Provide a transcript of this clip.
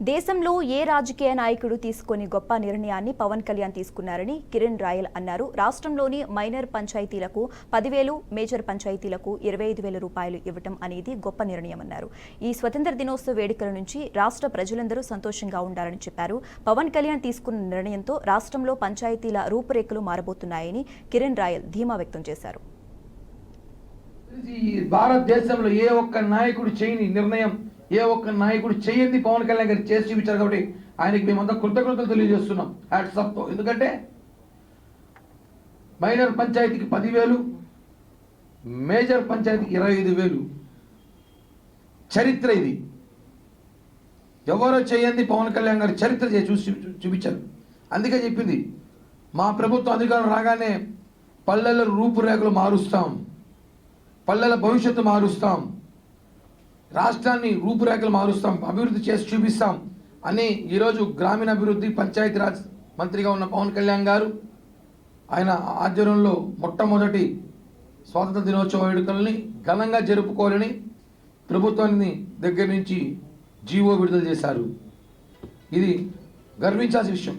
దేశంలో ఏ రాజకీయ నాయకుడు తీసుకొని గొప్ప నిర్ణయాన్ని పవన్ కళ్యాణ్ తీసుకున్నారని కిరణ్ రాయల్ అన్నారు. రాష్ట్రంలోని మైనర్ పంచాయతీలకు 10,000, మేజర్ పంచాయతీలకు 25,000 రూపాయలు ఇవ్వటం అనేది గొప్ప నిర్ణయమన్నారు. ఈ స్వతంత్ర దినోత్సవ వేడుకల నుంచి రాష్ట్ర ప్రజలందరూ సంతోషంగా ఉండాలని చెప్పారు. పవన్ కళ్యాణ్ తీసుకున్న నిర్ణయంతో రాష్ట్రంలో పంచాయతీల రూపురేఖలు మారబోతున్నాయని కిరణ్ రాయల్ ధీమా వ్యక్తం చేశారు. భారతదేశంలో ఏ ఒక్క నాయకుడు చేయని నిర్ణయం, ఏ ఒక్క నాయకుడు చేయండి పవన్ కళ్యాణ్ గారు చేసి చూపించారు. కాబట్టి ఆయనకి మేమంతా కృతజ్ఞతలు తెలియజేస్తున్నాం హ్యాట్స్ ఆఫ్ తో. ఎందుకంటే మైనర్ పంచాయతీకి 10,000, మేజర్ పంచాయతీకి 25,000 చరిత్ర ఇది. ఎవరో చేయండి పవన్ కళ్యాణ్ గారు చరిత్ర చూపించారు. అందుకే చెప్పింది మా ప్రభుత్వం అధికారం రాగానే పల్లెల రూపురేఖలు మారుస్తాం, పల్లెల భవిష్యత్తు మారుస్తాం, రాష్ట్రాన్ని రూపురేఖలు మారుస్తాం, అభివృద్ధి చేసి చూపిస్తాం అని ఈరోజు గ్రామీణాభివృద్ధి పంచాయతీరాజ్ మంత్రిగా ఉన్న పవన్ కళ్యాణ్ గారు ఆయన ఆధ్వర్యంలో మొట్టమొదటి స్వాతంత్ర దినోత్సవ వేడుకల్ని ఘనంగా జరుపుకోవాలని ప్రభుత్వాన్ని దగ్గర నుంచి జీవో విడుదల చేశారు. ఇది గర్వించాల్సిన విషయం.